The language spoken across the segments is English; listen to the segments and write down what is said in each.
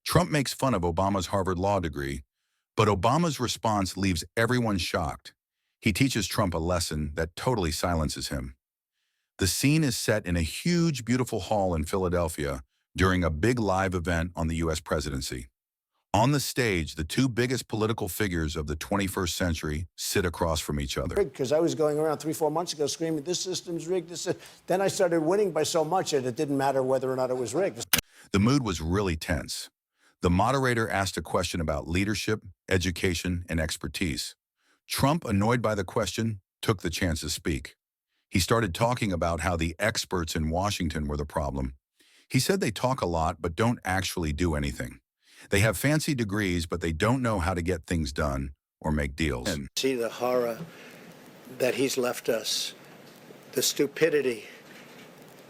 Trump makes fun of Obama's Harvard Law degree, but Obama's response leaves everyone shocked. He teaches Trump a lesson that totally silences him. The scene is set in a huge, beautiful hall in Philadelphia during a big live event on the U.S. presidency. On the stage, the two biggest political figures of the 21st century sit across from each other. Because I was going around 3-4 months ago screaming, this system's rigged. Then I started winning by so much that it didn't matter whether or not it was rigged. The mood was really tense. The moderator asked a question about leadership, education, and expertise. Trump, annoyed by the question, took the chance to speak. He started talking about how the experts in Washington were the problem. He said they talk a lot but don't actually do anything. They have fancy degrees, but they don't know how to get things done or make deals. See the horror that he's left us, the stupidity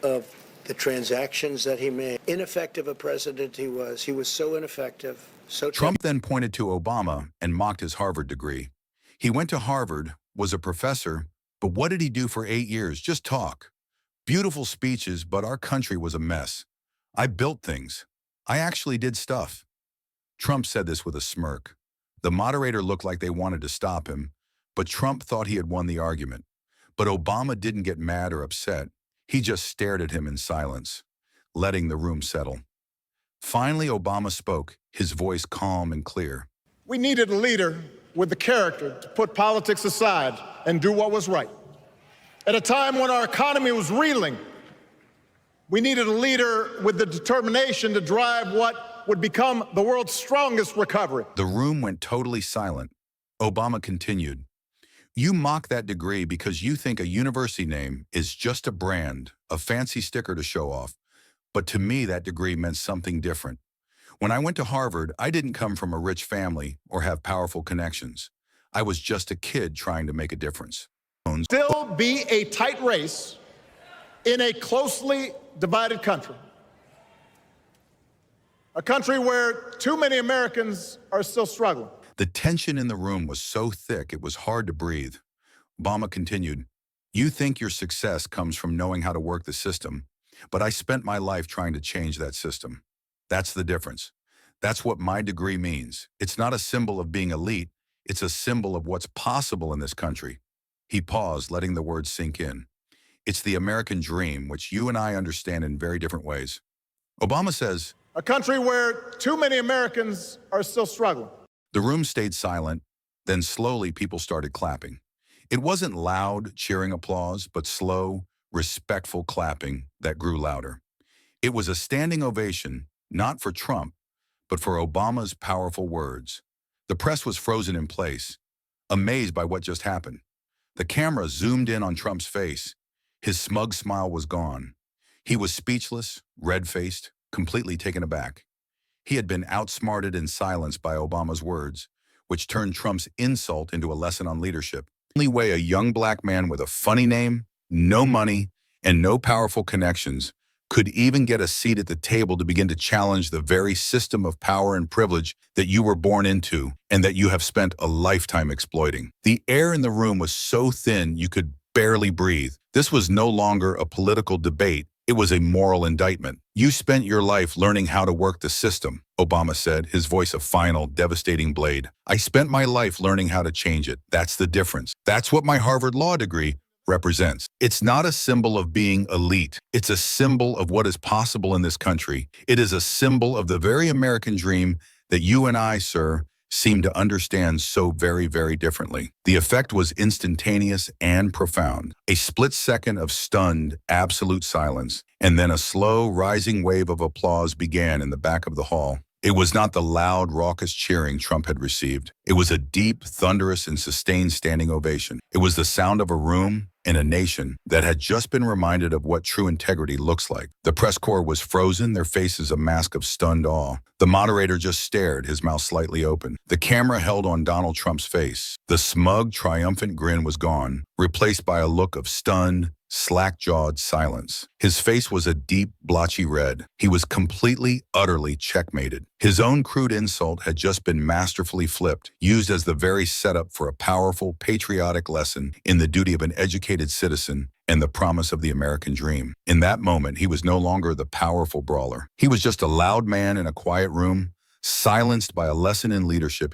of the transactions that he made. Ineffective a president he was. He was so ineffective. Trump then pointed to Obama and mocked his Harvard degree. He went to Harvard, was a professor, but what did he do for 8 years? Just talk. Beautiful speeches, but our country was a mess. I built things. I actually did stuff. Trump said this with a smirk. The moderator looked like they wanted to stop him, but Trump thought he had won the argument. But Obama didn't get mad or upset. He just stared at him in silence, letting the room settle. Finally, Obama spoke, his voice calm and clear. We needed a leader with the character to put politics aside and do what was right. At a time when our economy was reeling, we needed a leader with the determination to drive what would become the world's strongest recovery. The room went totally silent. Obama continued, "You mock that degree because you think a university name is just a brand, a fancy sticker to show off. But to me, that degree meant something different. When I went to Harvard, I didn't come from a rich family or have powerful connections. I was just a kid trying to make a difference." Still be a tight race in a closely divided country. A country where too many Americans are still struggling. The tension in the room was so thick it was hard to breathe. Obama continued, "You think your success comes from knowing how to work the system, but I spent my life trying to change that system. That's the difference. That's what my degree means. It's not a symbol of being elite. It's a symbol of what's possible in this country." He paused, letting the words sink in. "It's the American dream, which you and I understand in very different ways." Obama says, "A country where too many Americans are still struggling." The room stayed silent, then slowly people started clapping. It wasn't loud, cheering applause, but slow, respectful clapping that grew louder. It was a standing ovation, not for Trump, but for Obama's powerful words. The press was frozen in place, amazed by what just happened. The camera zoomed in on Trump's face. His smug smile was gone. He was speechless, red-faced, completely taken aback. He had been outsmarted and silenced by Obama's words, which turned Trump's insult into a lesson on leadership. The only way a young black man with a funny name, no money, and no powerful connections could even get a seat at the table to begin to challenge the very system of power and privilege that you were born into and that you have spent a lifetime exploiting. The air in the room was so thin you could barely breathe. This was no longer a political debate. It was a moral indictment. "You spent your life learning how to work the system," Obama said, his voice a final, devastating blade. "I spent my life learning how to change it. That's the difference. That's what my Harvard Law degree represents. It's not a symbol of being elite. It's a symbol of what is possible in this country. It is a symbol of the very American dream that you and I, sir, seem to understand so very, very differently." The effect was instantaneous and profound. A split second of stunned, absolute silence, and then a slow, rising wave of applause began in the back of the hall. It was not the loud, raucous cheering Trump had received. It was a deep, thunderous, and sustained standing ovation. It was the sound of a room and a nation that had just been reminded of what true integrity looks like. The press corps was frozen, their faces a mask of stunned awe. The moderator just stared, his mouth slightly open. The camera held on Donald Trump's face. The smug, triumphant grin was gone, replaced by a look of stunned, slack-jawed silence. His face was a deep, blotchy red. He was completely, utterly checkmated. His own crude insult had just been masterfully flipped, used as the very setup for a powerful, patriotic lesson in the duty of an educated citizen and the promise of the American dream. In that moment, he was no longer the powerful brawler. He was just a loud man in a quiet room, Silenced by a lesson in leadership